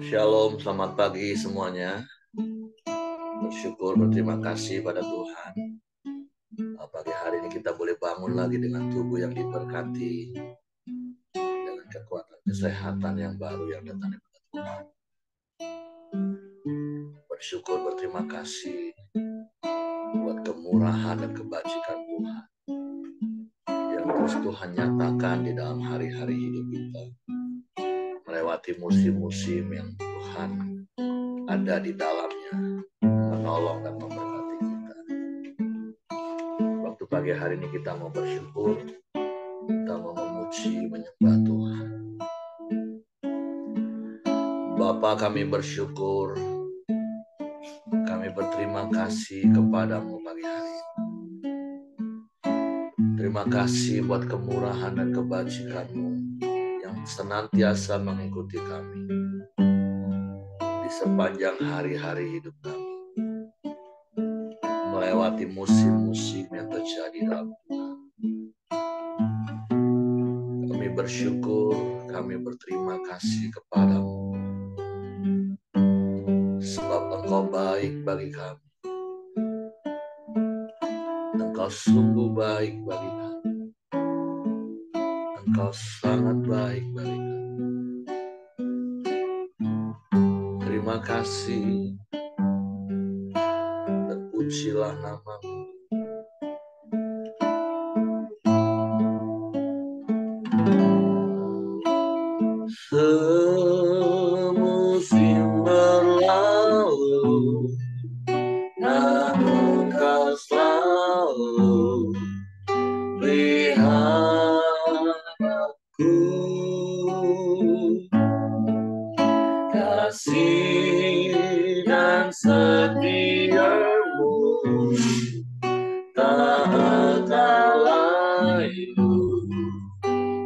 Shalom, selamat pagi semuanya. Bersyukur, berterima kasih pada Tuhan. Pagi hari ini kita boleh bangun lagi dengan tubuh yang diberkati, dengan kekuatan kesehatan yang baru yang datang dari Tuhan. Bersyukur, berterima kasih buat kemurahan dan kebajikan Tuhan yang terus Tuhan nyatakan di dalam hari-hari hidup kita, melewati musim-musim yang Tuhan ada di dalamnya, menolong dan memberkati kita. Waktu pagi hari ini kita mau bersyukur, kita mau memuji, menyembah Tuhan. Bapa, kami bersyukur, kami berterima kasih kepadamu pagi hari ini. Terima kasih buat kemurahan dan kebajikanmu yang senantiasa mengikuti kami di sepanjang hari-hari hidup kami, melewati musim-musim yang terjadi dalam Tuhan. Kami bersyukur, kami berterima kasih kepadamu, sebab Engkau baik bagi kami. Engkau sungguh baik bagi kami. Engkau sangat baik bagi kami. Terima kasih, terpujilah namamu. Semusim berlalu, namun kau selalu pelihara aku. Kasih dan setiamu tak ada layu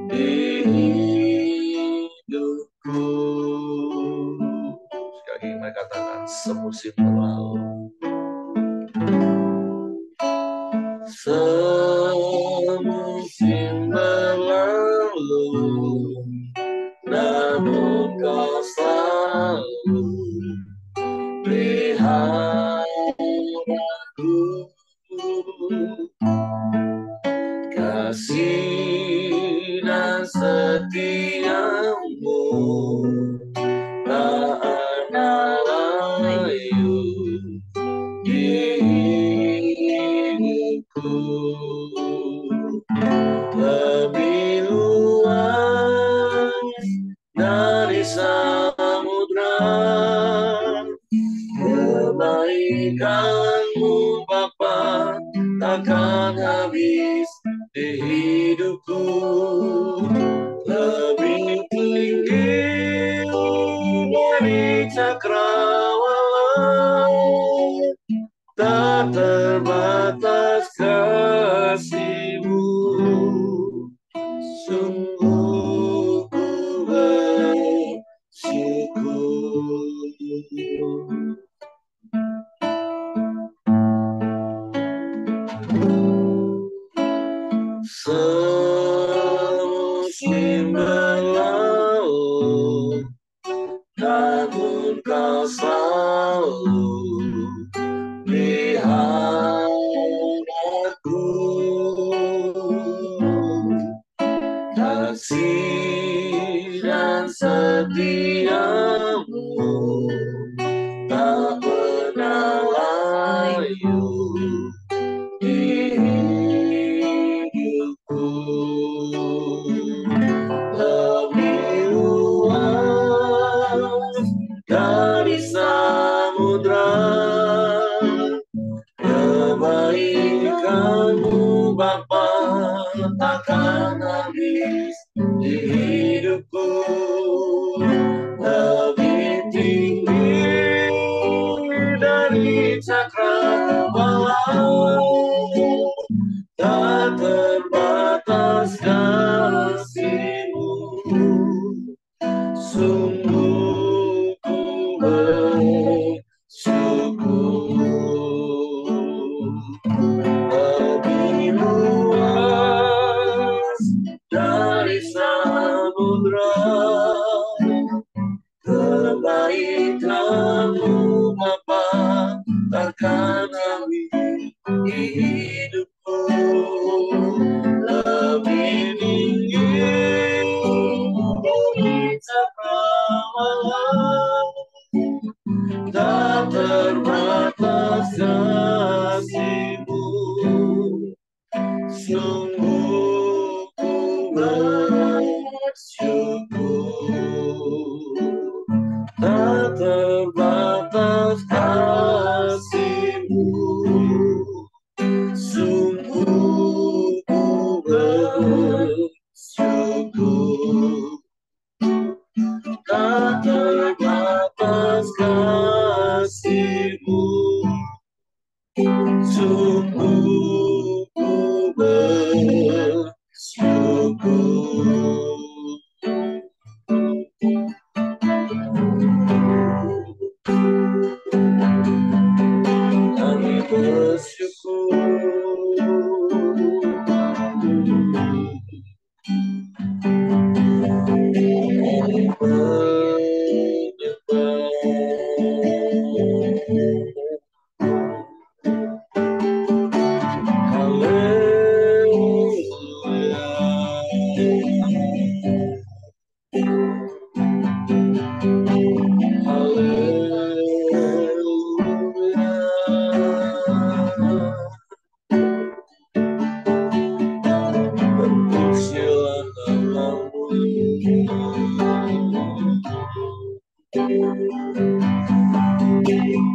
di hidupku. Sekali lagi mereka katakan, semusim berlalu, semusim berlalu, namun kau selalu pelihara aku. Kasih dan setiamu tak ada layu di hidupku. Lebih luas dari samudra kebaikanmu Bapa takkan habis di hidupku. Lebih tinggi dari cakrawala, tak terbatas kasih-Mu. Sungguh ku bersyukur. Semusim berlalu, namun kau selalu pelihara aku. Kasih dan setiamu tak pernah layu di hidupku. Lebih luas dari samudra kebaikanmu Bapa takkan habis di hidupku. Lebih tinggi dari cakrawala, tak terbatas kasih-Mu. Sungguh ku bersyukur. Lebih luas dari samudra, kebaikan-Mu Bapa takkan habis hidupku, lebih tinggi cakrawala, tak terbatas kasih-Mu, sungguh ku bersyukur. Tak terbatas kasih-Mu, sungguh ku bersyukur. Tak terbatas kasih-Mu, sungguh ku bersyukur. Kami bersyukur,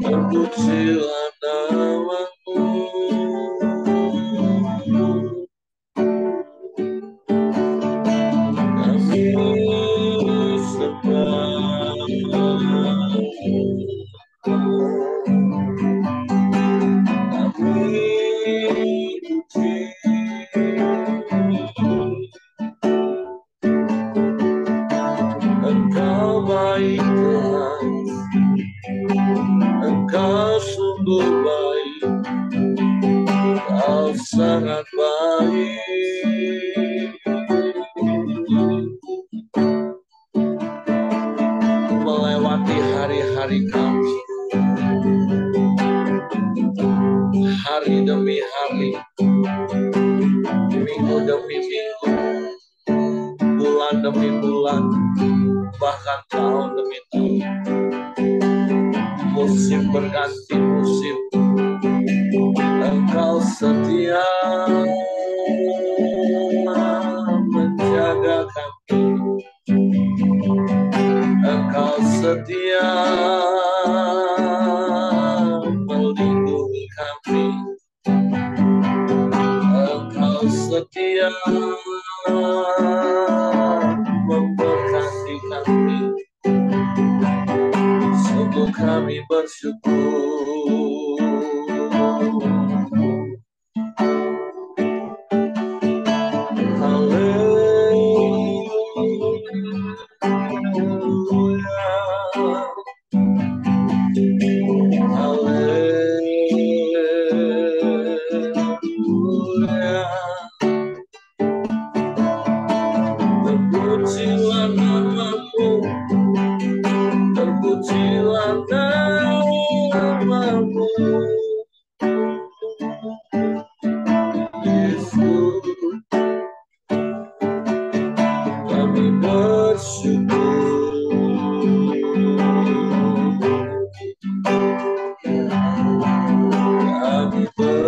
terpujilah nama-Mu, kami sembah, kami puji. Engkau baik Tuhan, Engkau sungguh baik, Engkau sangat baik. Melewati hari-hari kami, hari demi hari, minggu demi minggu, bulan demi bulan, bahkan tahun demi tahun. Musim berganti musim, Engkau setia menjaga kami, Engkau setia melindungi kami, Engkau setia memberkati kami. Sungguh kami bersyukur. Terpujilah nama-Mu, terpujilah nama-Mu, Yesus. Kami bersyukur, kami bersyukur.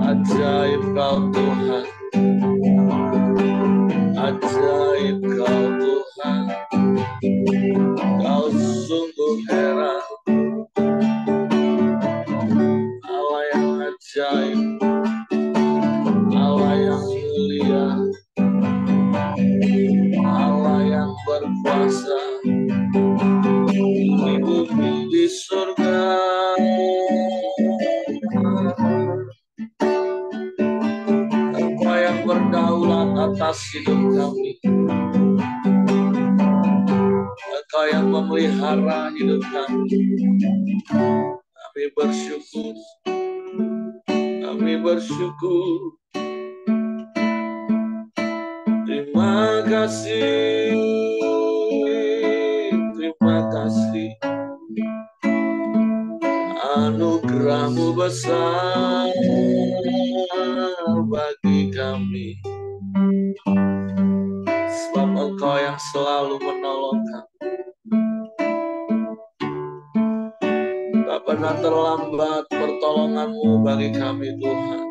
Ajaib kau Tuhan, ajaib kau Tuhan, kau sungguh heran, Allah yang ajaib, Allah yang mulia, Allah yang berkuasa di bumi di surga. Engkau yang berdaulat atas hidup kami, Engkau yang memelihara hidup kami. Kami bersyukur, kami bersyukur. Terima kasih, terima kasih. Anugerah-Mu besar bagi kami, sebab Engkau yang selalu menolong kami. Tak pernah terlambat pertolongan-Mu bagi kami Tuhan.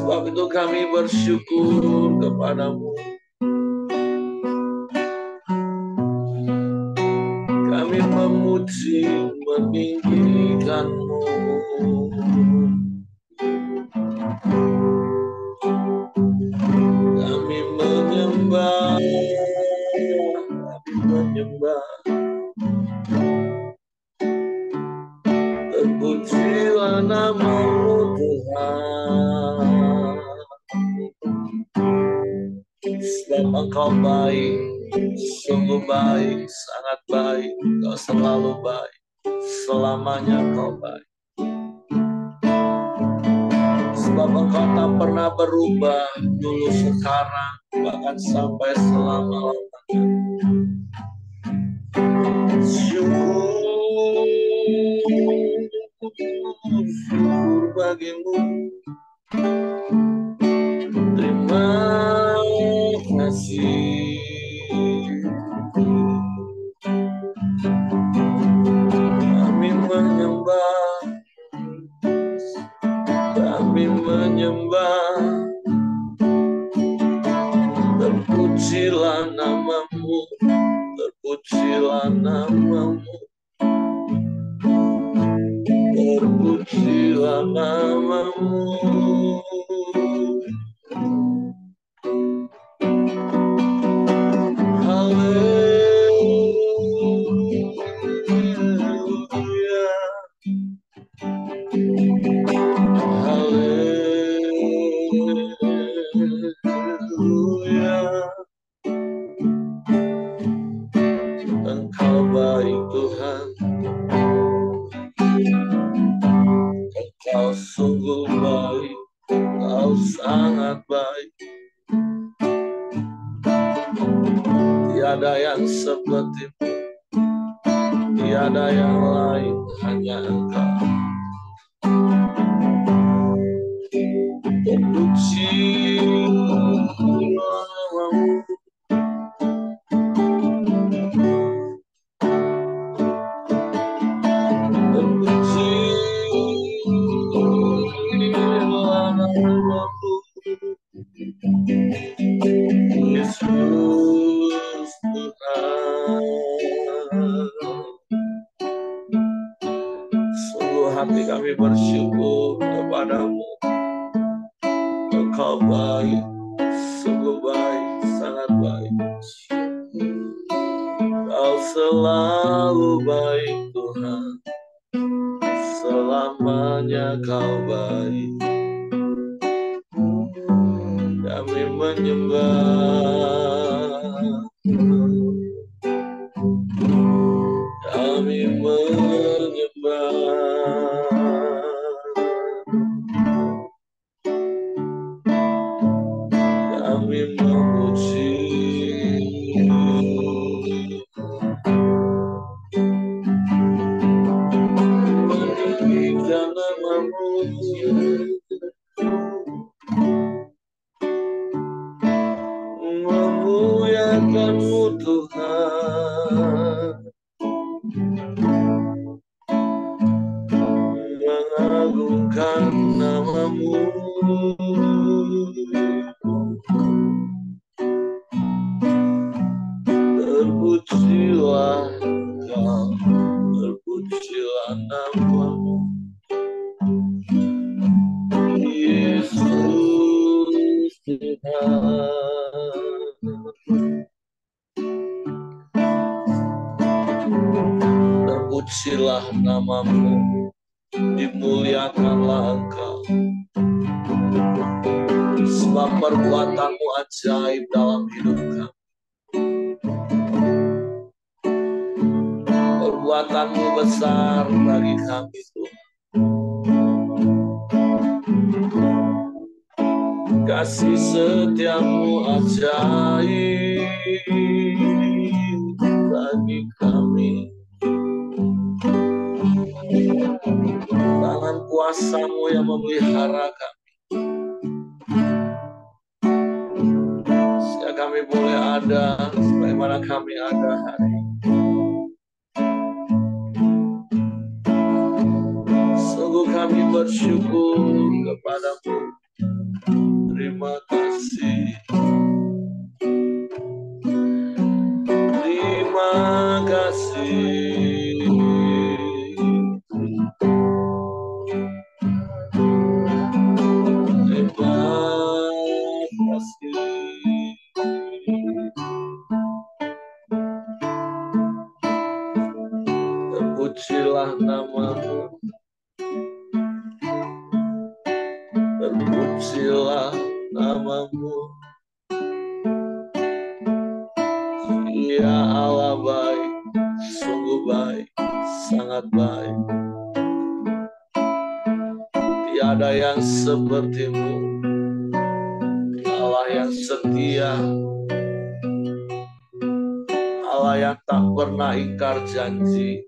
Sebab itu kami bersyukur kepada-Mu. Kami memuji, meninggikan-Mu. Kami menyembah, kami menyembah. Terpujilah nama-Mu Tuhan. Sebab Engkau baik, sungguh baik, sangat baik. Engkau selalu baik, selamanya Engkau baik. Sebab Engkau tak pernah berubah, dulu, sekarang, bahkan sampai selama-lamanya. Syukur bagi-Mu. Terima kasih. Kami menyembah, kami menyembah. Terpujilah nama-Mu, terpujilah nama-Mu, terpujilah nama-Mu. Haleluya, haleluya. Engkau baik Tuhan, Engkau sungguh baik, Engkau sangat baik. Tiada yang seperti-Mu, tiada yang lain, hanya Engkau. Terpuji nama-Mu, terpuji nama-Mu, Yesus Tuhan. Sungguh hati kami bersyukur kepada-Mu. Engkau baik, sungguh baik, sangat baik. Kau selalu baik Tuhan, selamanya Kau baik. Kami menyembah, kami menyembah. kami memuji. Meninggikan nama-Mu, memuliakan-Mu Tuhan, mengagungkan nama-Mu. Terpujilah Engkau, terpujilah nama-Mu, Yesus Tuhan. Terpujilah nama-Mu, dimuliakanlah Engkau, sebab perbuatan-Mu ajaib dalam hidup kami. Perbuatan-Mu besar bagi kami, Tuhan. Kasih setia-Mu ajaib bagi kami. Tangan kuasa-Mu yang memelihara kami, sehingga kami boleh ada sebagaimana kami ada hari ini. Sungguh kami bersyukur kepada-Mu. Terima kasih. Terima kasih. Terima kasih. Terpujilah nama-Mu, terpujilah nama-Mu. Ya Allah baik, sungguh baik, sangat baik. Tiada yang seperti-Mu, Allah yang setia, Allah yang tak pernah ingkar janji.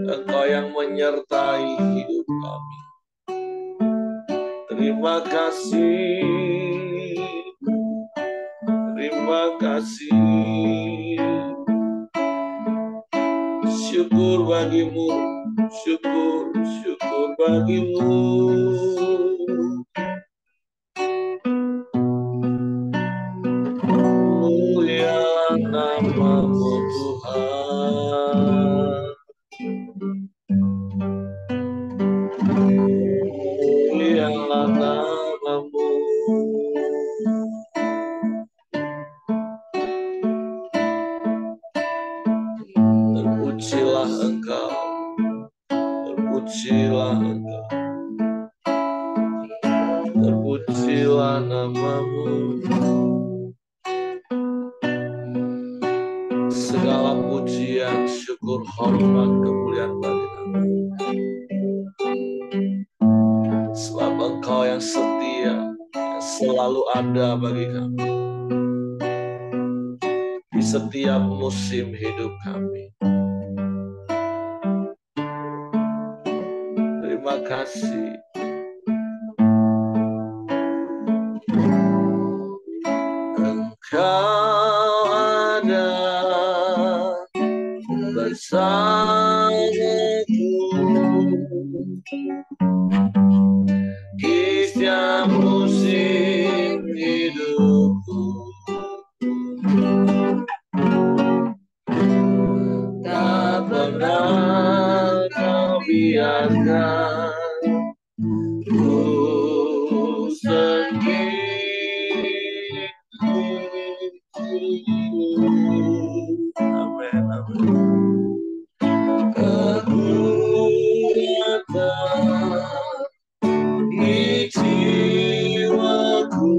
Engkau yang menyertai hidup kami. Terima kasih, terima kasih. Syukur bagi-Mu, syukur, syukur bagi-Mu. Mulia nama-Mu Tuhan. Mulialah nama-Mu. Terpujilah Engkau, terpujilah Engkau, terpujilah nama-Mu. Segala pujian, syukur, hormat, kemuliaan bagi nama-Mu. Sebab Engkau yang setia, yang selalu ada bagi kami di setiap musim hidup kami. Terima kasih. Engkau ada bersamaku di setiap musim hidupku. Tak pernah Kau biarkan ku sendiri. Amin, amin. Kekuatan di jiwaku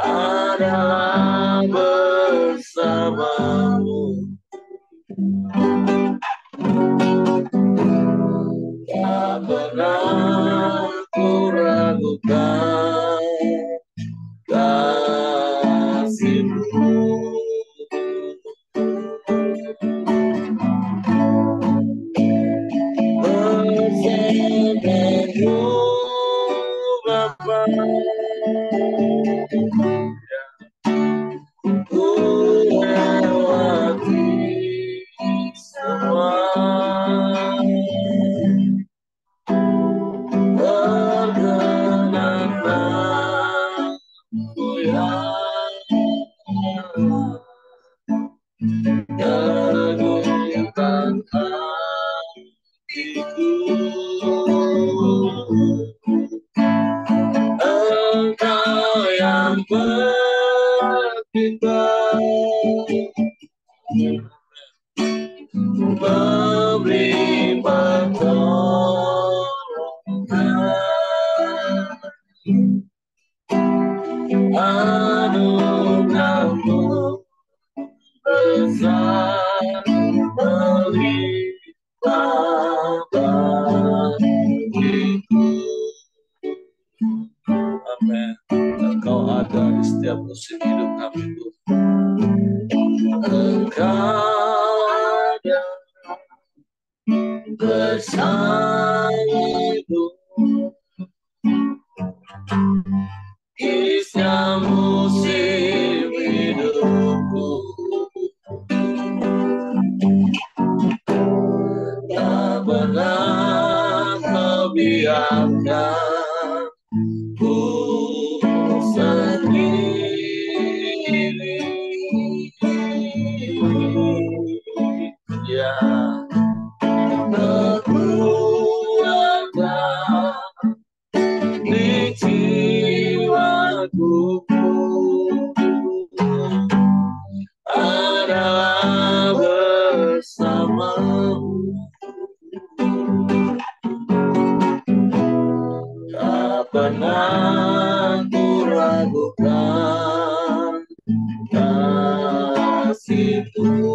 adalah bersama-Mu. Engkau yang berkibar, memberi pertolongan, anugerah-Mu besar melimpah bagiku. Amin. Engkau ada di setiap musim hidup kami, Tuhan. Engkau ada bersamaku di setiap musim hidupku. Tak pernah Kau biarkan ku sendiri. Ya, kekuatan di jiwaku adalah bersamamu. Tak pernah ku ragukan kasih-Mu.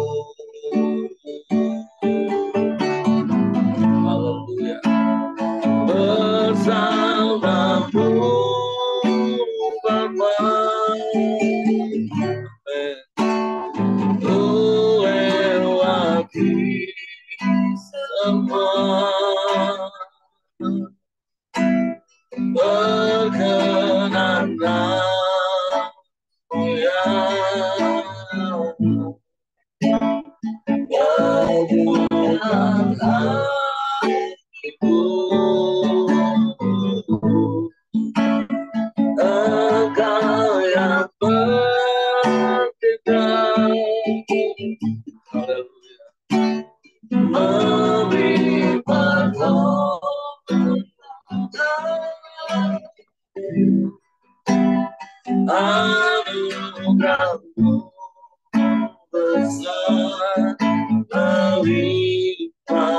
Haleluya. Bersama-Mu Bapa, ku lewati semua perkenanan-Mu yang dalam hatiku. Engkau yang bertindak, haleluya, memberi pertolongan, anugerah-Mu besar melimpah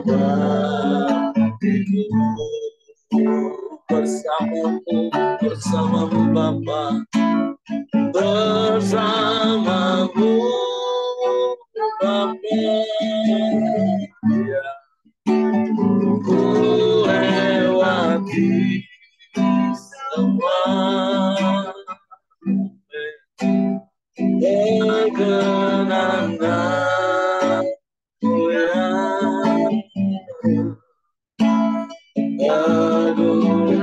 bagiku. Bersama-Mu Bapa, bersama-Mu Bapa, ya, ku lewati semua perkenanan-Mu yang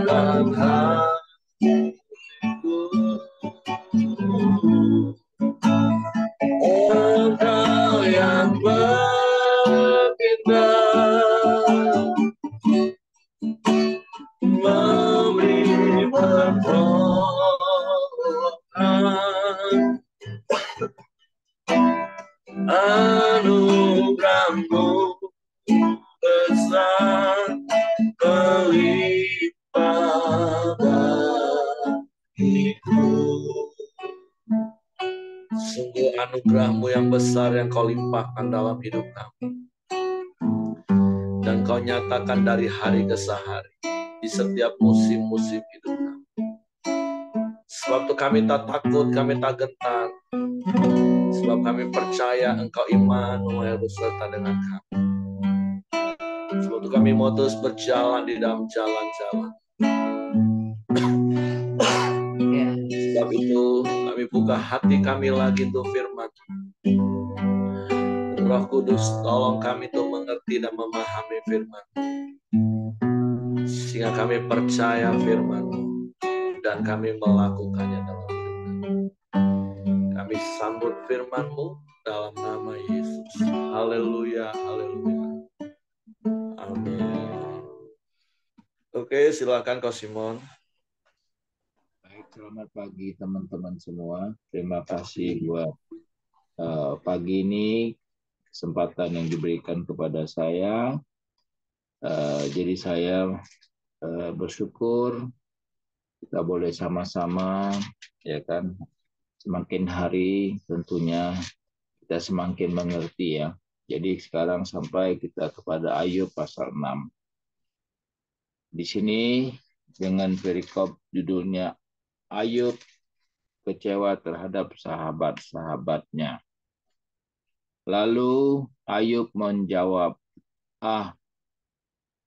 dalam hatiku. Engkau yang bertindak, memberi pertolongan, anugerah-Mu besar melimpah bagiku. Sungguh anugerah-Mu yang besar yang Kau limpahkan dalam hidup kami, dan Kau nyatakan dari hari ke hari di setiap musim-musim hidup kami. Sebab itu kami tak takut, kami tak gentar, sebab kami percaya Engkau Immanuel beserta dengan kami. Sebab itu kami mau terus berjalan di dalam jalan-jalan. Sebab itu kami buka hati kami lagi untuk firman. Roh Kudus, tolong kami untuk mengerti dan memahami firman, sehingga kami percaya firman dan kami melakukannya dalam hidup kami. Kami sambut firman-Mu dalam nama Yesus. Haleluya, haleluya. Amin. Oke, silakan Kau Simon. Baik, selamat pagi teman-teman semua. Terima kasih buat pagi ini, kesempatan yang diberikan kepada saya Jadi saya bersyukur kita boleh sama-sama, ya kan, semakin hari tentunya kita semakin mengerti ya. Jadi sekarang sampai kita kepada Ayub pasal 6. Di sini dengan perikop judulnya Ayub kecewa terhadap sahabat-sahabatnya. Lalu Ayub menjawab,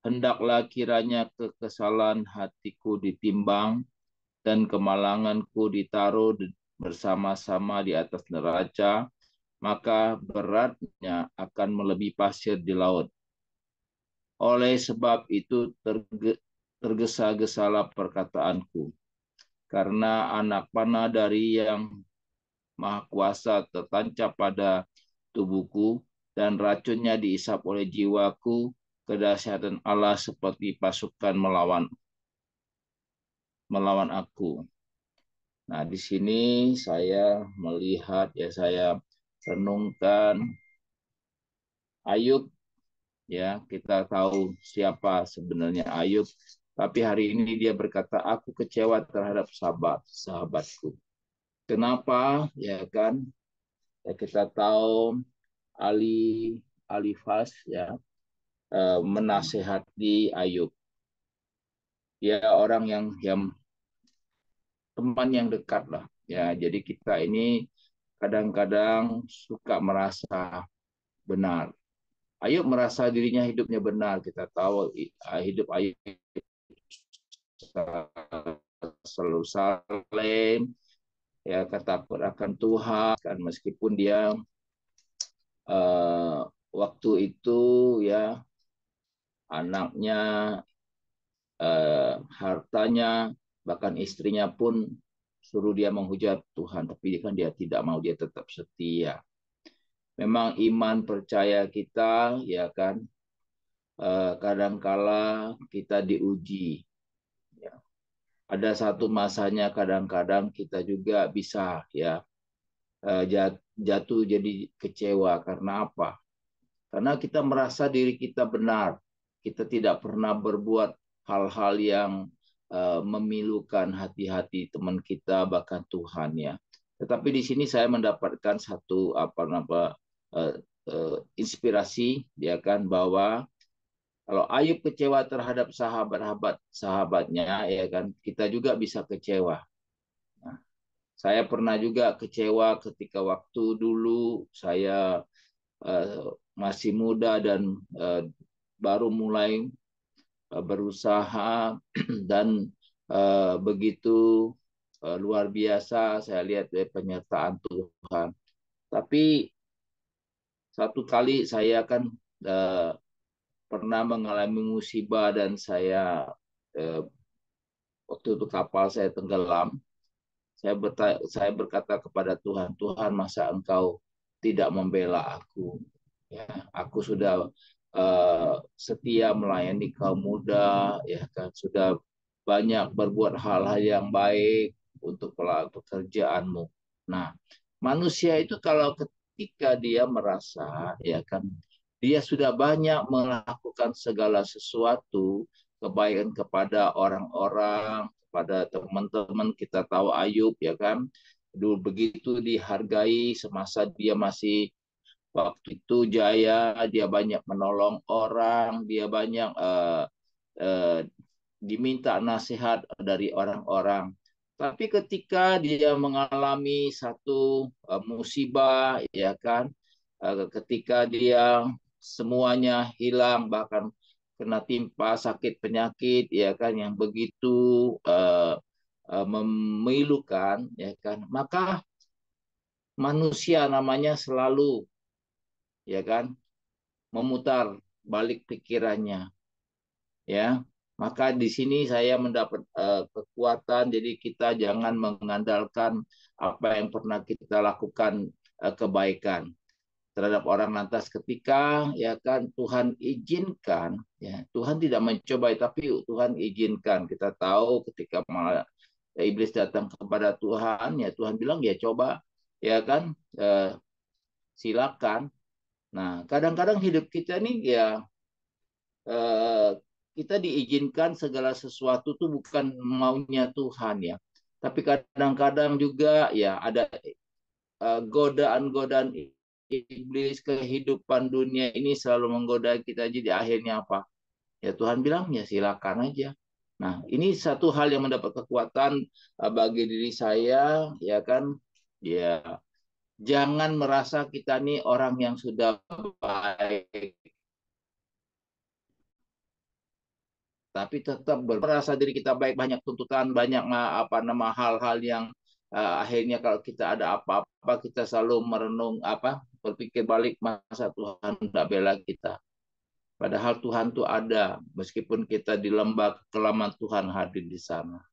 hendaklah kiranya kekesalan hatiku ditimbang dan kemalanganku ditaruh bersama-sama di atas neraca, maka beratnya akan melebihi pasir di laut. Oleh sebab itu tergesa-gesalah perkataanku, karena anak panah dari yang Maha Kuasa tertancap pada tubuhku, dan racunnya diisap oleh jiwaku, kedahsyatan Allah seperti pasukan melawan aku. Nah, di sini saya melihat, ya, saya renungkan Ayub, ya, kita tahu siapa sebenarnya Ayub, tapi hari ini dia berkata, aku kecewa terhadap sahabatku. Kenapa? Ya kan, ya, kita tahu Alifas, ya, menasehati Ayub. Dia orang yang teman yang dekat lah, ya. Jadi kita ini kadang-kadang suka merasa benar. Ayub merasa dirinya hidupnya benar. Kita tahu hidup Ayub selalu saleh, ya, takut akan Tuhan, kan, meskipun dia waktu itu, ya, anaknya, hartanya, bahkan istrinya pun suruh dia menghujat Tuhan, tapi dia tidak mau, dia tetap setia. Memang iman percaya kita, ya kan, kadangkala kita diuji. Ya. Ada satu masanya kadang-kadang kita juga bisa, ya, jatuh jadi kecewa. Karena apa? Karena kita merasa diri kita benar. Kita tidak pernah berbuat hal-hal yang memilukan hati-hati teman kita, bahkan Tuhan, ya. Tetapi di sini saya mendapatkan satu inspirasi, ya kan, bahwa kalau Ayub kecewa terhadap sahabatnya, ya kan, kita juga bisa kecewa. Nah, saya pernah juga kecewa ketika waktu dulu saya masih muda dan baru mulai berusaha dan begitu luar biasa saya lihat dari penyertaan Tuhan. Tapi satu kali saya kan pernah mengalami musibah dan saya waktu itu kapal saya tenggelam. Saya berkata kepada Tuhan, Tuhan, masa Engkau tidak membela aku? Ya, aku sudah setia melayani kaum muda, ya kan, sudah banyak berbuat hal-hal yang baik untuk pekerjaanmu. Nah, manusia itu kalau ketika dia merasa, ya kan, dia sudah banyak melakukan segala sesuatu kebaikan kepada orang-orang, pada teman-teman. Kita tahu Ayub, ya kan, dulu begitu dihargai semasa dia masih waktu itu jaya, dia banyak menolong orang, dia banyak diminta nasihat dari orang-orang. Tapi ketika dia mengalami satu musibah, ya kan, ketika dia semuanya hilang, bahkan kena timpa sakit penyakit, ya kan, yang begitu memilukan, ya kan, maka manusia namanya selalu, ya kan, memutar balik pikirannya, ya. Maka di sini saya mendapat kekuatan. Jadi kita jangan mengandalkan apa yang pernah kita lakukan kebaikan terhadap orang, lantas ketika, ya kan, Tuhan izinkan, ya, Tuhan tidak mencobai tapi Tuhan izinkan. Kita tahu ketika iblis datang kepada Tuhan, ya, Tuhan bilang, ya, coba, ya kan, silakan. Nah, kadang-kadang hidup kita nih, ya, eh, kita diizinkan segala sesuatu tuh bukan maunya Tuhan ya. Tapi kadang-kadang juga ya ada godaan-godaan iblis, kehidupan dunia ini selalu menggoda kita. Jadi akhirnya apa? Ya Tuhan bilang ya silakan aja. Nah, ini satu hal yang mendapat kekuatan bagi diri saya, ya kan? Ya, jangan merasa kita nih orang yang sudah baik, tapi tetap merasa diri kita baik, banyak tuntutan, banyak apa nama hal-hal yang akhirnya kalau kita ada apa-apa kita selalu merenung apa berpikir balik masa Tuhan tidak bela kita. Padahal Tuhan tuh ada, meskipun kita di lembah kekelaman Tuhan hadir di sana.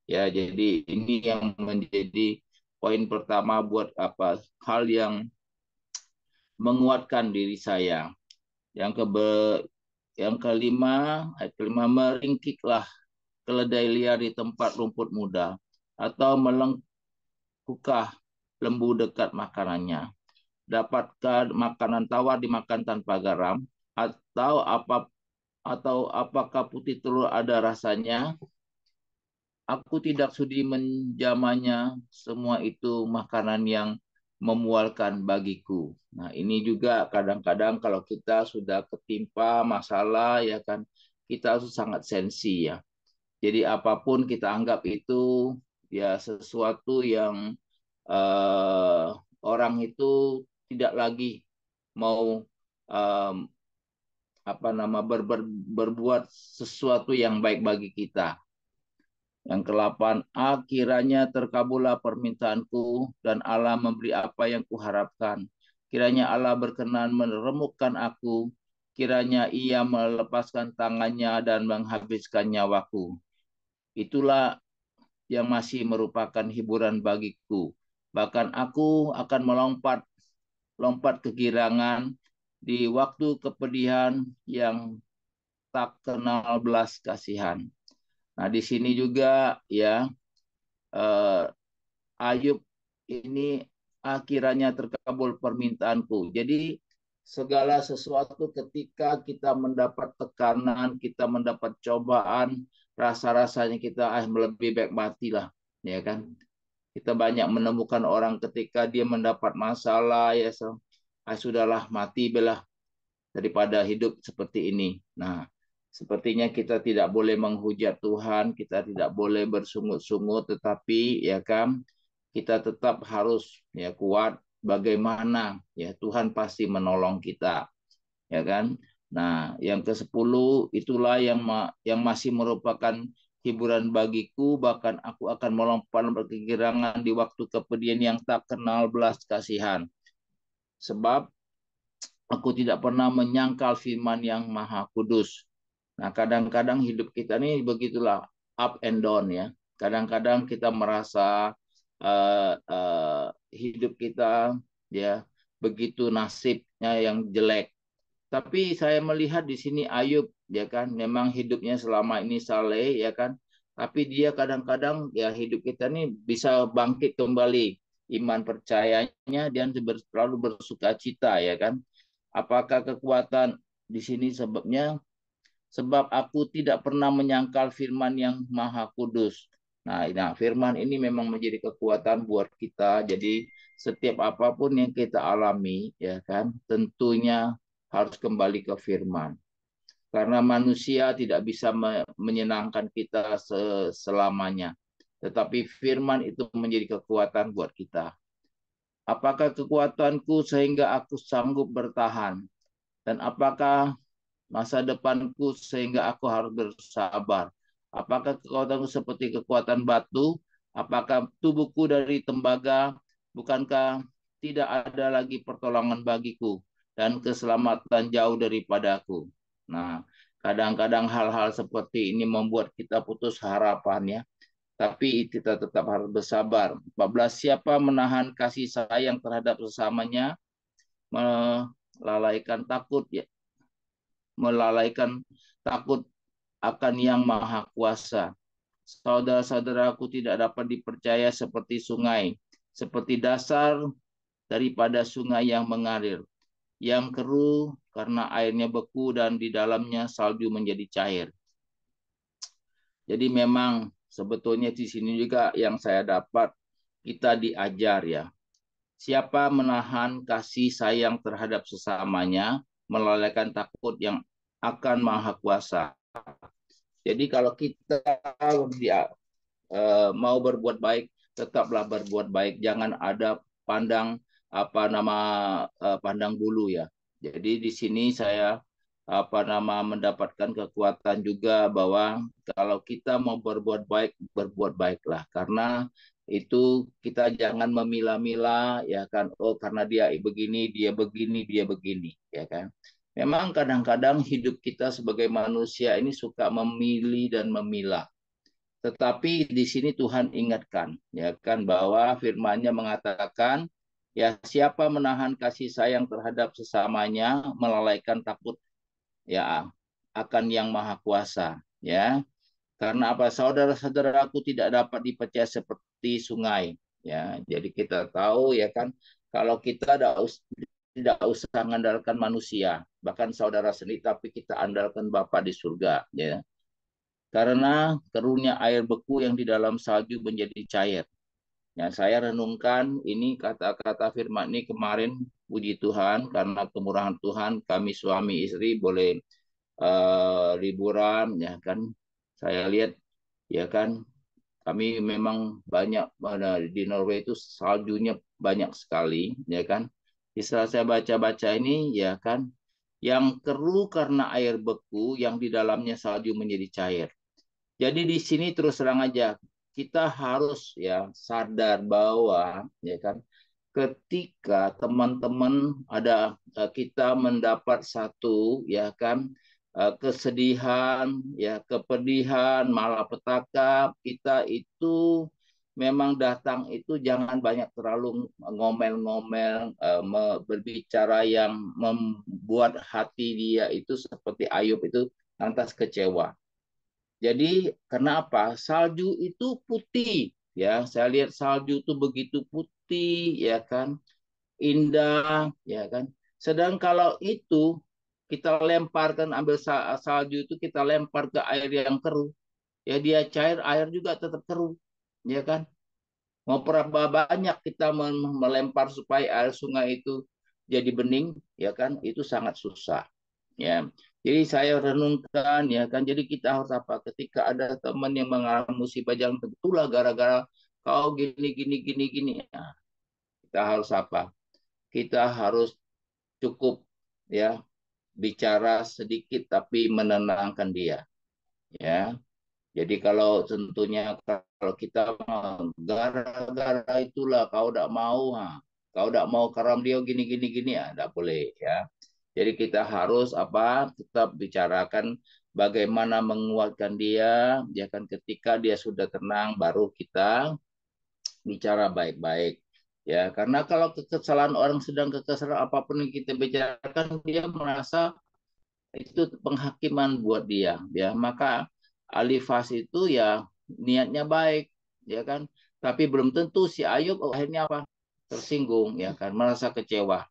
Ya, jadi ini yang menjadi poin pertama buat apa hal yang menguatkan diri saya. Yang yang kelima, ayat kelima, meringkiklah keledai liar di tempat rumput muda, atau melengkukah lembu dekat makanannya. Dapatkah makanan tawar dimakan tanpa garam, atau apakah putih telur ada rasanya? Aku tidak sudi menjamanya, semua itu makanan yang memualkan bagiku. Nah, ini juga kadang-kadang kalau kita sudah ketimpa masalah, ya kan, kita harus sangat sensi ya. Jadi apapun kita anggap itu ya sesuatu yang eh, orang itu tidak lagi mau eh, berbuat sesuatu yang baik bagi kita. Yang ke-8, kiranya terkabullah permintaanku dan Allah memberi apa yang kuharapkan. Kiranya Allah berkenan meremukkan aku. Kiranya ia melepaskan tangannya dan menghabiskan nyawaku. Itulah yang masih merupakan hiburan bagiku. Bahkan aku akan lompat kegirangan di waktu kepedihan yang tak kenal belas kasihan. Nah, di sini juga ya eh, Ayub ini akhirnya terkabul permintaanku. Jadi segala sesuatu ketika kita mendapat tekanan, kita mendapat cobaan, rasa-rasanya kita lebih baik matilah, ya kan? Kita banyak menemukan orang ketika dia mendapat masalah ya sudahlah mati belah daripada hidup seperti ini. Nah, sepertinya kita tidak boleh menghujat Tuhan, kita tidak boleh bersungut-sungut, tetapi ya kan kita tetap harus ya kuat. Bagaimana ya Tuhan pasti menolong kita, ya kan? Nah, yang ke-10 itulah yang masih merupakan hiburan bagiku, bahkan aku akan melompat berkegirangan di waktu kepedihan yang tak kenal belas kasihan. Sebab aku tidak pernah menyangkal firman yang maha kudus. Nah, kadang-kadang hidup kita ini begitulah up and down ya. Kadang-kadang kita merasa hidup kita ya begitu nasibnya yang jelek. Tapi saya melihat di sini Ayub ya kan memang hidupnya selama ini saleh ya kan. Tapi dia kadang-kadang ya hidup kita ini bisa bangkit kembali iman percayanya dan selalu bersuka cita ya kan. Apakah kekuatan di sini sebabnya? Sebab aku tidak pernah menyangkal firman yang maha kudus. Nah, firman ini memang menjadi kekuatan buat kita. Jadi setiap apapun yang kita alami, ya kan, tentunya harus kembali ke firman. Karena manusia tidak bisa menyenangkan kita selamanya. Tetapi firman itu menjadi kekuatan buat kita. Apakah kekuatanku sehingga aku sanggup bertahan? Dan apakah masa depanku sehingga aku harus bersabar? Apakah kekuatanku seperti kekuatan batu? Apakah tubuhku dari tembaga? Bukankah tidak ada lagi pertolongan bagiku dan keselamatan jauh daripadaku? Nah, kadang-kadang hal-hal seperti ini membuat kita putus harapan ya. Tapi kita tetap harus bersabar. 14, siapa menahan kasih sayang terhadap sesamanya, melalaikan takut ya, melalaikan takut akan yang maha kuasa. Saudara-saudaraku tidak dapat dipercaya seperti sungai, seperti dasar daripada sungai yang mengalir, yang keruh karena airnya beku dan di dalamnya salju menjadi cair. Jadi memang sebetulnya di sini juga yang saya dapat, kita diajar ya. Siapa menahan kasih sayang terhadap sesamanya, melalaikan takut yang akan Maha Kuasa. Jadi kalau kita mau berbuat baik, tetaplah berbuat baik. Jangan ada pandang pandang bulu ya. Jadi di sini saya mendapatkan kekuatan juga bahwa kalau kita mau berbuat baik, berbuat baiklah, karena itu kita jangan memilah-milah ya kan, oh karena dia begini, dia begini ya kan. Memang kadang-kadang hidup kita sebagai manusia ini suka memilih dan memilah. Tetapi di sini Tuhan ingatkan, ya kan, bahwa firman-Nya mengatakan, ya siapa menahan kasih sayang terhadap sesamanya, melalaikan takut ya akan Yang Maha Kuasa, ya. Karena apa? Saudara-saudaraku tidak dapat dipercaya seperti sungai, ya. Jadi kita tahu ya kan, kalau kita tidak usah mengandalkan manusia, bahkan saudara sendiri, tapi kita andalkan Bapa di surga, ya. Karena keruhnya air beku yang di dalam salju menjadi cair. Ya, saya renungkan ini kata-kata firman ini kemarin, puji Tuhan, karena kemurahan Tuhan kami suami istri boleh liburan ya kan. Saya lihat ya kan, kami memang banyak di Norway itu saljunya banyak sekali ya kan. Setelah saya baca-baca ini ya kan, yang keruh karena air beku yang di dalamnya salju menjadi cair. Jadi di sini terus terang aja kita harus ya sadar bahwa ya kan, ketika teman-teman ada kita mendapat satu ya kan kesedihan ya, kepedihan, malapetaka, kita itu memang datang itu jangan banyak terlalu ngomel-ngomel, berbicara yang membuat hati dia itu seperti Ayub itu lantas kecewa. Jadi kenapa? Salju itu putih, ya. Saya lihat salju itu begitu putih, ya kan, indah, ya kan. Sedang kalau itu kita lemparkan, ambil salju itu kita lempar ke air yang keruh, ya dia cair, air juga tetap keruh, ya kan. Mau berapa banyak kita melempar supaya air sungai itu jadi bening, ya kan, itu sangat susah. Ya, jadi saya renungkan ya kan, jadi kita harus apa? Ketika ada teman yang mengalami musibah, jangan tentulah gara-gara kau gini gini gini gini. Nah, kita harus apa? Kita harus cukup ya bicara sedikit tapi menenangkan dia. Ya, jadi kalau tentunya kalau kita gara-gara itulah kau tidak mau, kau tidak mau karam dia gini gini gini, ya tidak boleh ya. Jadi kita harus apa? Tetap bicarakan bagaimana menguatkan dia, ya kan, ketika dia sudah tenang baru kita bicara baik-baik. Ya, karena kalau kekesalan orang sedang kekesalan apapun yang kita bicarakan, dia merasa itu penghakiman buat dia, ya. Maka Alifas itu ya niatnya baik, ya kan. Tapi belum tentu si Ayub akhirnya apa? Tersinggung, ya kan, merasa kecewa.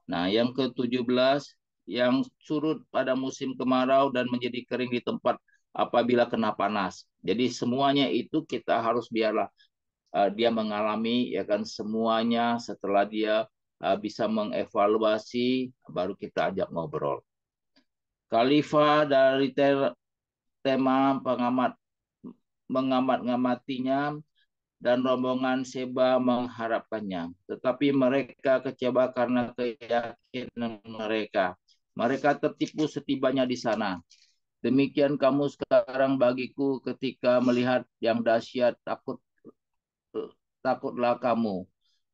Nah, yang ke-17, yang surut pada musim kemarau dan menjadi kering di tempat apabila kena panas. Jadi semuanya itu kita harus biarlah dia mengalami ya kan semuanya, setelah dia bisa mengevaluasi baru kita ajak ngobrol. Khalifah dari tema pengamat mengamat-ngamatinya dan rombongan Seba mengharapkannya. Tetapi mereka kecewa karena keyakinan mereka. Mereka tertipu setibanya di sana. Demikian kamu sekarang bagiku ketika melihat yang dahsyat, takutlah kamu.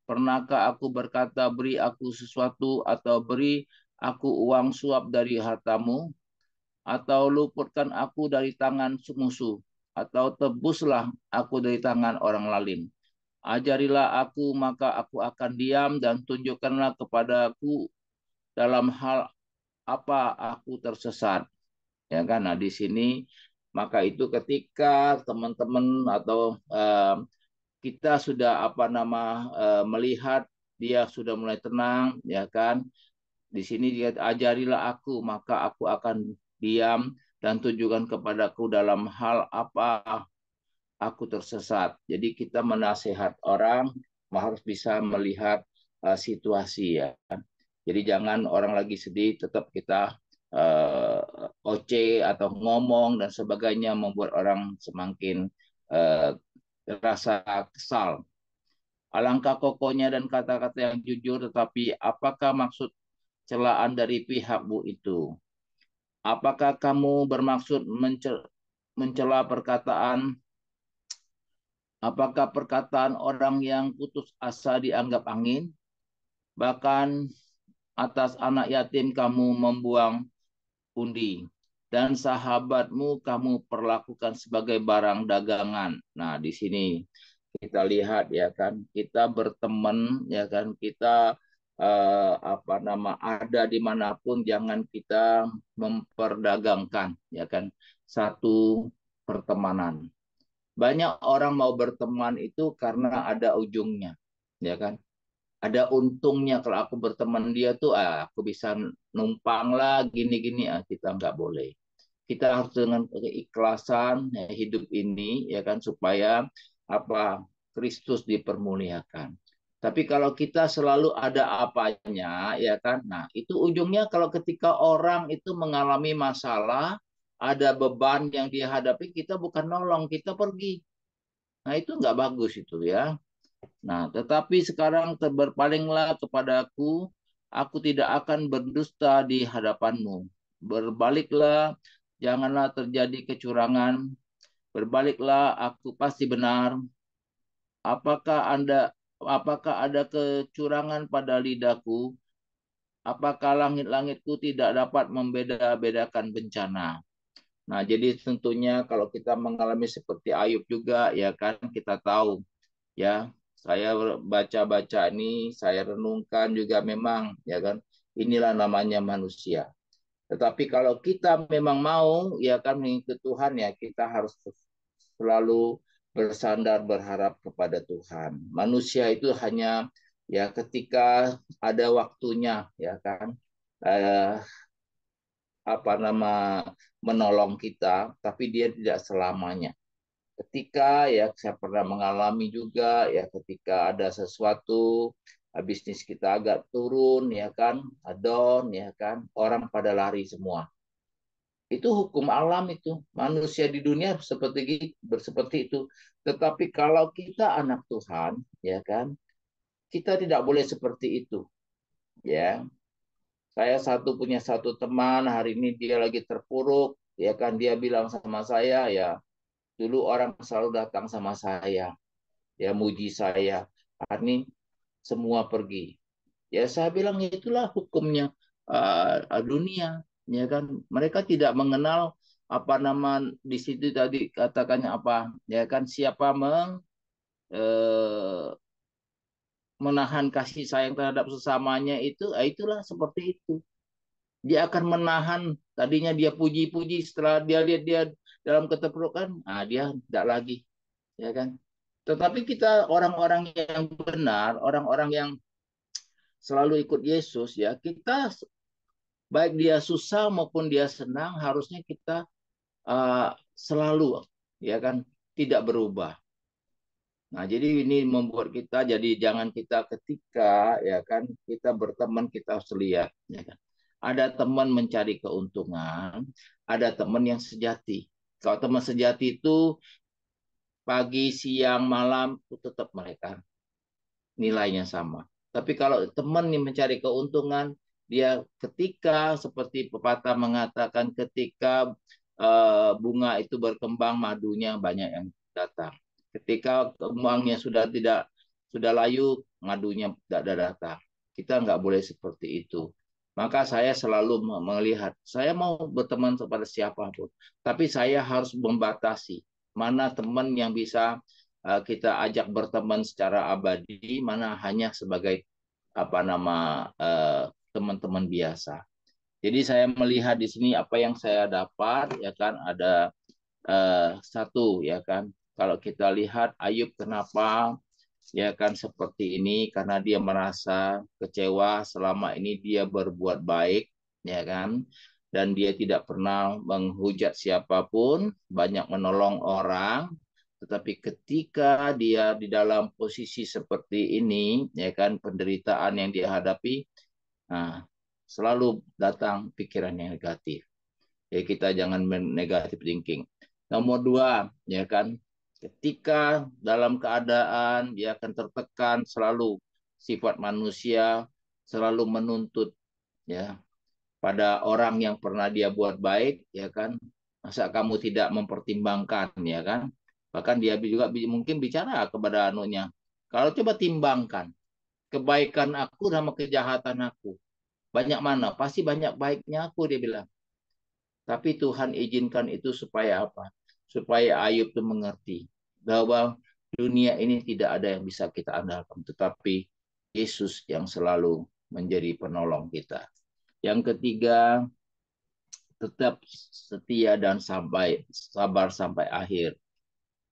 Pernahkah aku berkata, beri aku sesuatu, atau beri aku uang suap dari hartamu, atau luputkan aku dari tangan musuh, atau tebuslah aku dari tangan orang lalim. Ajarilah aku, maka aku akan diam, dan tunjukkanlah kepadaku dalam hal apa aku tersesat. Ya kan? Nah, di sini maka itu ketika teman-teman atau kita sudah melihat dia sudah mulai tenang, ya kan? Di sini dia ajarilah aku, maka aku akan diam dan tunjukkan kepadaku dalam hal apa aku tersesat. Jadi kita menasihat orang harus bisa melihat situasi ya. Jadi jangan orang lagi sedih tetap kita oce atau ngomong dan sebagainya membuat orang semakin rasa kesal. Alangkah kokohnya dan kata-kata yang jujur, tetapi apakah maksud celaan dari pihakmu itu? Apakah kamu bermaksud mencela perkataan? Apakah perkataan orang yang putus asa dianggap angin? Bahkan atas anak yatim kamu membuang pundi, dan sahabatmu kamu perlakukan sebagai barang dagangan. Nah, di sini kita lihat ya kan, kita berteman ya kan, kita ada dimanapun jangan kita memperdagangkan ya kan satu pertemanan. Banyak orang mau berteman itu karena ada ujungnya, ya kan? Ada untungnya kalau aku berteman dia tuh, aku bisa numpang lah, gini-gini, kita nggak boleh. Kita harus dengan keikhlasan ya, hidup ini, ya kan, supaya apa Kristus dipermuliakan. Tapi kalau kita selalu ada apanya, ya kan, nah itu ujungnya kalau ketika orang itu mengalami masalah, ada beban yang dihadapi, kita bukan nolong, kita pergi. Nah, itu nggak bagus itu ya. Nah, tetapi sekarang berpalinglah kepadaku, aku tidak akan berdusta di hadapanmu. Berbaliklah, janganlah terjadi kecurangan. Berbaliklah, aku pasti benar. Apakah ada kecurangan pada lidahku? Apakah langit-langitku tidak dapat membeda-bedakan bencana? Nah, jadi tentunya kalau kita mengalami seperti Ayub juga, ya kan, kita tahu ya, saya baca-baca ini, saya renungkan juga memang ya kan, inilah namanya manusia. Tetapi kalau kita memang mau ya kan mengikuti Tuhan, ya kita harus selalu bersandar berharap kepada Tuhan. Manusia itu hanya ya ketika ada waktunya ya kan eh, menolong kita, tapi dia tidak selamanya. Ketika ya saya pernah mengalami juga ya, ketika ada sesuatu bisnis kita agak turun ya kan, down ya kan, orang pada lari semua. Itu hukum alam, itu manusia di dunia seperti itu. Tetapi kalau kita anak Tuhan ya kan, kita tidak boleh seperti itu ya. Saya punya satu teman, hari ini dia lagi terpuruk ya kan, dia bilang sama saya ya, dulu orang selalu datang sama saya ya, muji saya, hari ini semua pergi. Ya saya bilang itulah hukumnya dunia, ya kan. Mereka tidak mengenal di situ tadi katakannya apa, ya kan, siapa eh, menahan kasih sayang terhadap sesamanya itu, itulah seperti itu. Dia akan menahan, tadinya dia puji-puji, setelah dia lihat dia dalam keterpurukan, dia tidak lagi, ya kan. Tetapi kita orang-orang yang benar, orang-orang yang selalu ikut Yesus ya, kita baik dia susah maupun dia senang, harusnya kita selalu ya kan tidak berubah. Nah, jadi ini membuat kita, jadi jangan kita ketika ya kan kita berteman, kita harus lihat ya kan. Ada teman mencari keuntungan, ada teman yang sejati. Kalau teman sejati itu pagi, siang, malam itu tetap mereka nilainya sama. Tapi kalau teman yang mencari keuntungan, dia ketika seperti pepatah mengatakan, ketika bunga itu berkembang, madunya banyak yang datang. Ketika kembangnya sudah layu, madunya tidak datang. Kita nggak boleh seperti itu. Maka saya selalu melihat, saya mau berteman kepada siapapun, tapi saya harus membatasi mana teman yang bisa kita ajak berteman secara abadi, mana hanya sebagai teman-teman biasa. Jadi saya melihat di sini apa yang saya dapat ya kan, ada satu ya kan, kalau kita lihat Ayub kenapa ya kan seperti ini karena dia merasa kecewa selama ini dia berbuat baik, ya kan, dan dia tidak pernah menghujat siapapun, banyak menolong orang, tetapi ketika dia di dalam posisi seperti ini, ya kan, penderitaan yang dia hadapi, nah, selalu datang pikiran yang negatif. Jadi kita jangan negatif thinking. Nomor dua, ya kan, ketika dalam keadaan dia akan tertekan, selalu sifat manusia selalu menuntut, ya, pada orang yang pernah dia buat baik, ya kan, masa kamu tidak mempertimbangkan, ya kan, bahkan dia juga mungkin bicara kepada anunya, kalau coba timbangkan kebaikan aku sama kejahatan aku, banyak mana, pasti banyak baiknya aku, dia bilang. Tapi Tuhan izinkan itu supaya apa? Supaya Ayub itu mengerti bahwa dunia ini tidak ada yang bisa kita andalkan, tetapi Yesus yang selalu menjadi penolong kita. Yang ketiga, tetap setia dan sabar sampai akhir.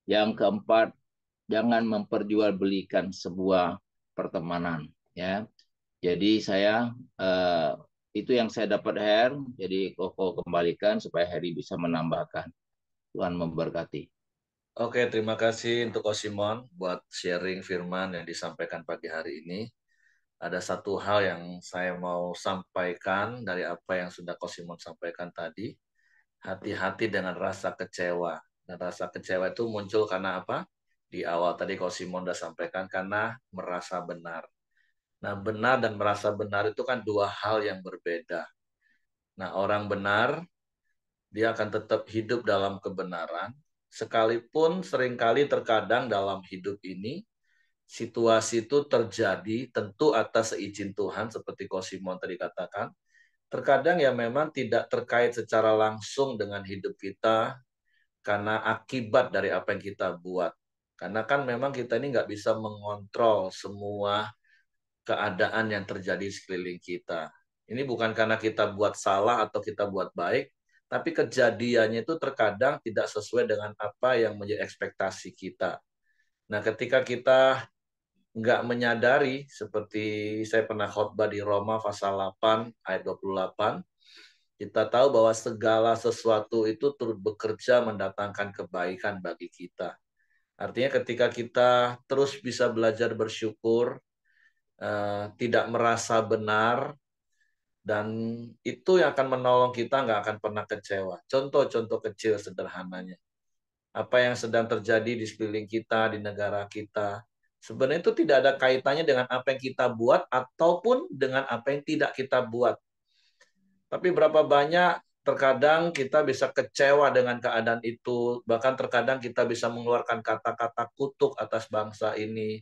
Yang keempat, jangan memperjualbelikan sebuah pertemanan, ya. Jadi saya itu yang saya dapat Her. Jadi Koko kembalikan supaya Heri bisa menambahkan. Tuhan memberkati. Oke, terima kasih untuk Kosimon buat sharing firman yang disampaikan pagi hari ini. Ada satu hal yang saya mau sampaikan dari apa yang sudah Kosimon sampaikan tadi. Hati-hati dengan rasa kecewa. Dan rasa kecewa itu muncul karena apa? Di awal tadi Kosimon sudah sampaikan, karena merasa benar. Nah, benar dan merasa benar itu kan dua hal yang berbeda. Nah, orang benar, dia akan tetap hidup dalam kebenaran, sekalipun seringkali terkadang dalam hidup ini, situasi itu terjadi tentu atas seizin Tuhan, seperti Kosimon tadi katakan. Terkadang ya memang tidak terkait secara langsung dengan hidup kita, karena akibat dari apa yang kita buat. Karena kan memang kita ini nggak bisa mengontrol semua keadaan yang terjadi di sekeliling kita. Ini bukan karena kita buat salah atau kita buat baik, tapi kejadiannya itu terkadang tidak sesuai dengan apa yang menjadi ekspektasi kita. Nah, ketika kita nggak menyadari, seperti saya pernah khotbah di Roma pasal 8 ayat 28, kita tahu bahwa segala sesuatu itu turut bekerja mendatangkan kebaikan bagi kita. Artinya ketika kita terus bisa belajar bersyukur, tidak merasa benar, dan itu yang akan menolong kita nggak akan pernah kecewa. Contoh-contoh kecil sederhananya. Apa yang sedang terjadi di sekeliling kita, di negara kita, sebenarnya itu tidak ada kaitannya dengan apa yang kita buat ataupun dengan apa yang tidak kita buat. Tapi berapa banyak terkadang kita bisa kecewa dengan keadaan itu, bahkan terkadang kita bisa mengeluarkan kata-kata kutuk atas bangsa ini.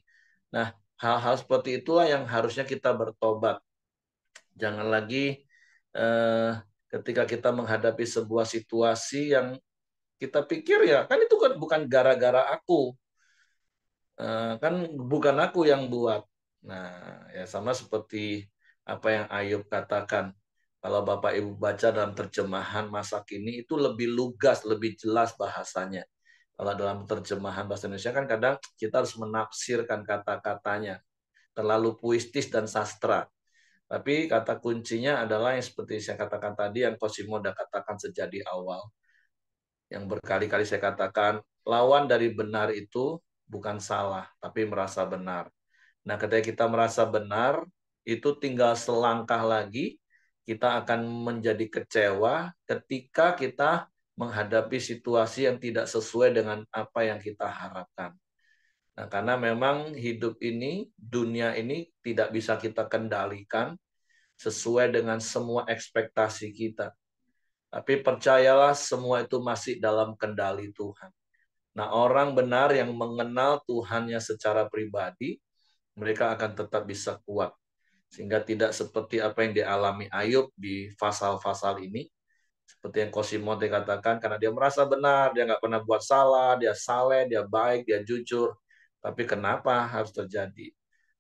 Nah, hal-hal seperti itulah yang harusnya kita bertobat. Jangan lagi ketika kita menghadapi sebuah situasi yang kita pikir ya, kan itu kan bukan gara-gara aku, kan bukan aku yang buat. Nah, ya sama seperti apa yang Ayub katakan. Kalau Bapak Ibu baca dalam terjemahan masa kini itu lebih lugas, lebih jelas bahasanya. Kalau dalam terjemahan bahasa Indonesia kan kadang kita harus menafsirkan kata-katanya. Terlalu puitis dan sastra. Tapi kata kuncinya adalah yang seperti saya katakan tadi, yang Cosimo sudah katakan sejak di awal. Yang berkali-kali saya katakan, lawan dari benar itu bukan salah, tapi merasa benar. Nah, ketika kita merasa benar, itu tinggal selangkah lagi, kita akan menjadi kecewa ketika kita menghadapi situasi yang tidak sesuai dengan apa yang kita harapkan. Nah, karena memang hidup ini, dunia ini tidak bisa kita kendalikan sesuai dengan semua ekspektasi kita. Tapi percayalah, semua itu masih dalam kendali Tuhan. Nah, orang benar yang mengenal Tuhannya secara pribadi, mereka akan tetap bisa kuat. Sehingga tidak seperti apa yang dialami Ayub di pasal-pasal ini. Seperti yang Cosimo dikatakan, karena dia merasa benar, dia nggak pernah buat salah, dia saleh, dia baik, dia jujur. Tapi kenapa harus terjadi?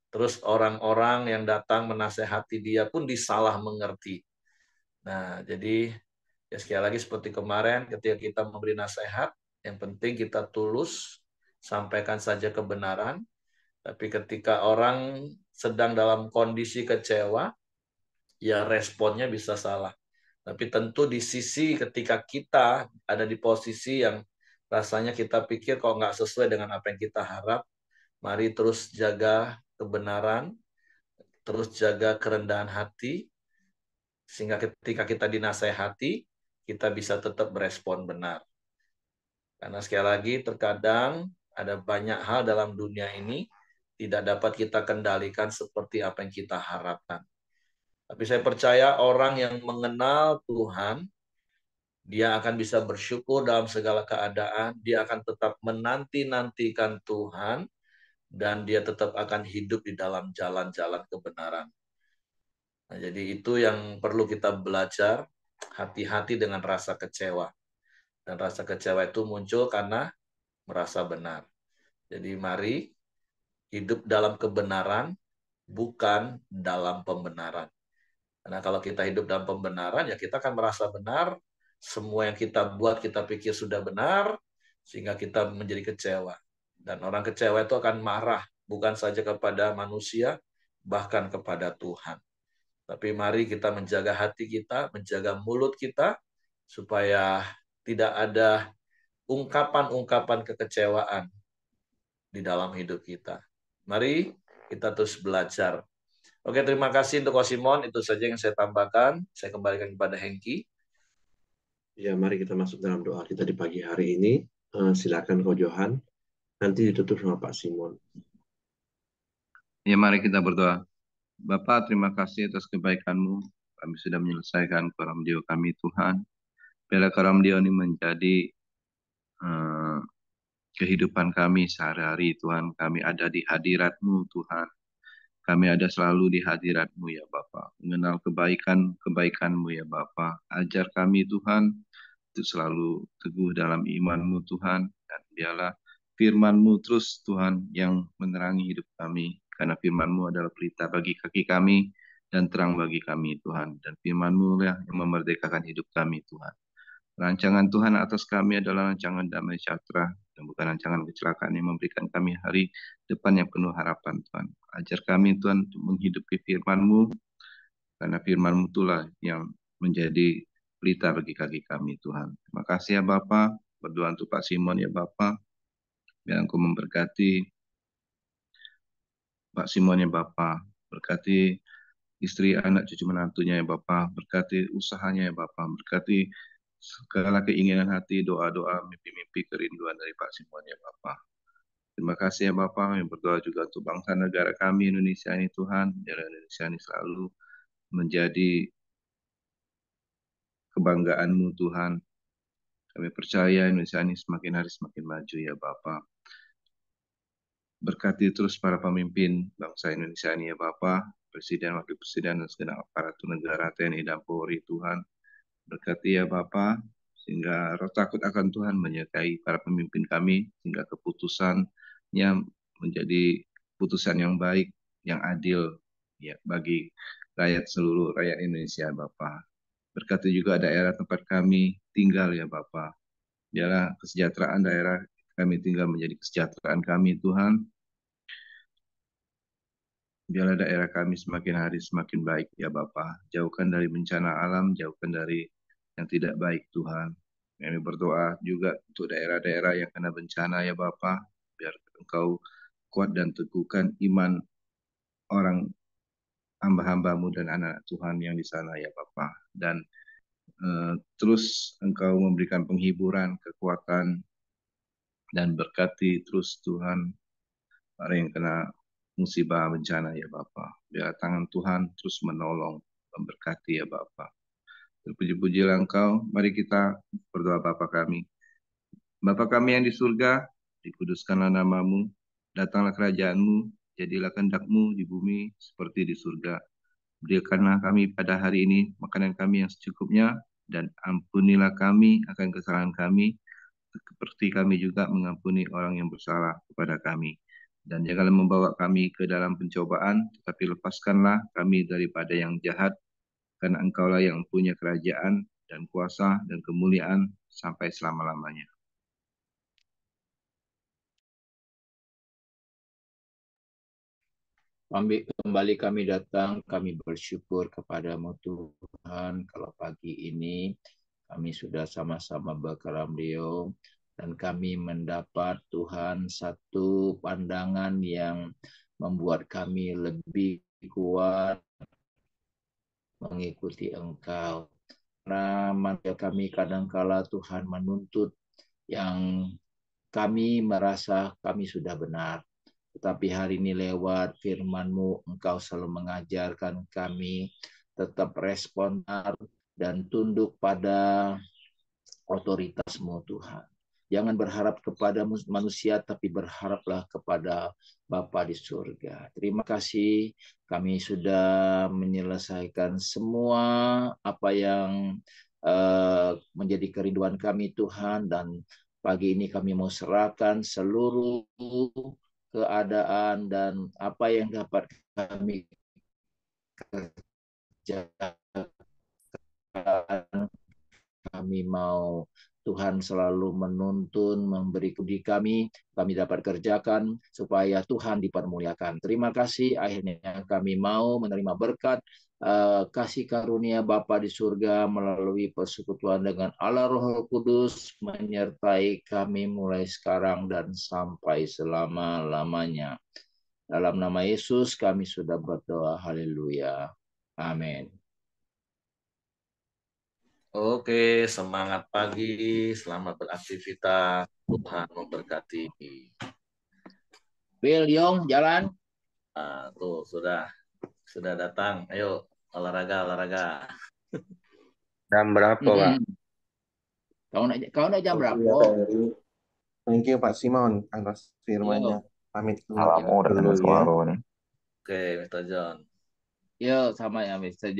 Terus orang-orang yang datang menasehati dia pun disalah mengerti. Nah, jadi ya sekali lagi seperti kemarin ketika kita memberi nasihat, yang penting kita tulus, sampaikan saja kebenaran, Tapi ketika orang sedang dalam kondisi kecewa, ya responnya bisa salah. Tapi tentu di sisi ketika kita ada di posisi yang rasanya kita pikir kok nggak sesuai dengan apa yang kita harap, mari terus jaga kebenaran, terus jaga kerendahan hati, sehingga ketika kita dinasehati, kita bisa tetap berespon benar. Karena sekali lagi terkadang ada banyak hal dalam dunia ini tidak dapat kita kendalikan seperti apa yang kita harapkan. Tapi saya percaya orang yang mengenal Tuhan, dia akan bisa bersyukur dalam segala keadaan, dia akan tetap menanti-nantikan Tuhan, dan dia tetap akan hidup di dalam jalan-jalan kebenaran. Nah, jadi itu yang perlu kita belajar, hati-hati dengan rasa kecewa. Dan rasa kecewa itu muncul karena merasa benar. Jadi mari hidup dalam kebenaran, bukan dalam pembenaran. Karena kalau kita hidup dalam pembenaran, ya kita akan merasa benar. Semua yang kita buat, kita pikir sudah benar, sehingga kita menjadi kecewa. Dan orang kecewa itu akan marah, bukan saja kepada manusia, bahkan kepada Tuhan. Tapi mari kita menjaga hati kita, menjaga mulut kita, supaya tidak ada ungkapan-ungkapan kekecewaan di dalam hidup kita. Mari kita terus belajar. Oke, terima kasih untuk Simon. Itu saja yang saya tambahkan. Saya kembalikan kepada Hengki. Ya, mari kita masuk dalam doa kita di pagi hari ini. Silakan Ko Johan. Nanti ditutup sama Pak Simon. Ya, mari kita berdoa. Bapa, terima kasih atas kebaikan-Mu. Kami sudah menyelesaikan Karamdio kami, Tuhan. Biarlah Karamdio ini menjadi eh, kehidupan kami sehari-hari, Tuhan. Kami ada di hadirat-Mu, Tuhan. Kami ada selalu di hadirat-Mu, ya Bapa. Mengenal kebaikan-kebaikan-Mu, ya Bapa. Ajar kami, Tuhan, untuk selalu teguh dalam iman-Mu, Tuhan. Dan biarlah firman-Mu terus, Tuhan, yang menerangi hidup kami. Karena firman-Mu adalah pelita bagi kaki kami dan terang bagi kami, Tuhan. Dan firman-Mu yang memerdekakan hidup kami, Tuhan. Rancangan Tuhan atas kami adalah rancangan damai sejahtera dan bukan rancangan kecelakaan yang memberikan kami hari depan yang penuh harapan, Tuhan. Ajar kami, Tuhan, untuk menghidupi firman-Mu, karena firman-Mu itulah yang menjadi pelita bagi kaki kami, Tuhan. Terima kasih ya Bapa. Berdoa untuk Pak Simon ya Bapa. Biar Engkau memberkati Pak Simon ya Bapa. Berkati istri, anak, cucu menantunya ya Bapa. Berkati usahanya ya Bapa. Berkati segala keinginan hati, doa-doa, mimpi-mimpi, kerinduan dari Pak Simon ya Bapa. Terima kasih ya Bapa. Yang berdoa juga untuk bangsa negara kami Indonesia ini, Tuhan. Biar Indonesia ini selalu menjadi kebanggaan-Mu, Tuhan. Kami percaya Indonesia ini semakin hari semakin maju ya Bapa. Berkati terus para pemimpin bangsa Indonesia ini ya Bapa, Presiden, Wakil Presiden, dan segenap aparatur negara, TNI dan Polri, Tuhan. Berkati ya Bapa, sehingga roh takut akan Tuhan menyertai para pemimpin kami, sehingga keputusannya menjadi putusan yang baik, yang adil ya bagi seluruh rakyat Indonesia Bapa. Berkati juga daerah tempat kami tinggal ya Bapa. Biarlah kesejahteraan daerah kami tinggal menjadi kesejahteraan kami, Tuhan. Biarlah daerah kami semakin hari semakin baik, ya Bapa. Jauhkan dari bencana alam, jauhkan dari yang tidak baik, Tuhan. Kami berdoa juga untuk daerah-daerah yang kena bencana, ya Bapa. Biar Engkau kuat dan teguhkan iman orang hamba-hambamu dan anak Tuhan yang di sana, ya Bapa. Dan terus Engkau memberikan penghiburan, kekuatan, dan berkati terus Tuhan orang yang kena musibah bencana ya Bapa. Biar tangan Tuhan terus menolong, memberkati ya Bapa. Terpuji-pujilah Engkau. Mari kita berdoa Bapa kami. Bapa kami yang di surga, dikuduskanlah namamu, datanglah kerajaanmu, jadilah kehendak-Mu di bumi seperti di surga. Berikanlah kami pada hari ini makanan kami yang secukupnya, dan ampunilah kami akan kesalahan kami, seperti kami juga mengampuni orang yang bersalah kepada kami. Dan janganlah membawa kami ke dalam pencobaan, tetapi lepaskanlah kami daripada yang jahat, karena Engkaulah yang punya kerajaan dan kuasa dan kemuliaan sampai selama-lamanya. Kembali kami datang, kami bersyukur kepadamu Tuhan, kalau pagi ini kami sudah sama-sama berkeramio dan kami mendapat Tuhan satu pandangan yang membuat kami lebih kuat mengikuti Engkau. Karena kami kadangkala Tuhan menuntut yang kami merasa kami sudah benar. Tetapi hari ini lewat firman-Mu, Engkau selalu mengajarkan kami tetap respon dan tunduk pada otoritas-Mu Tuhan. Jangan berharap kepada manusia, tapi berharaplah kepada Bapa di surga. Terima kasih, kami sudah menyelesaikan semua apa yang menjadi kerinduan kami Tuhan, dan pagi ini kami mau serahkan seluruh keadaan dan apa yang dapat kami kerjakan. Kami mau Tuhan selalu menuntun, memberi di kami dapat kerjakan supaya Tuhan dipermuliakan. Terima kasih, akhirnya kami mau menerima berkat kasih karunia Bapa di surga melalui persekutuan dengan Allah Roh Kudus menyertai kami mulai sekarang dan sampai selama-lamanya. Dalam nama Yesus kami sudah berdoa. Haleluya. Amin. Oke, semangat pagi, selamat beraktivitas, Tuhan memberkati. Will, Yong, jalan. Nah, tuh sudah datang. Ayo olahraga. Jam berapa, Pak? Kau nak jam berapa? Thank you Pak Simon atas firman-Nya. Pamit dulu. Alamu udah dengar suara nih. Oke, Mr. John. Yo, sama ya Mr.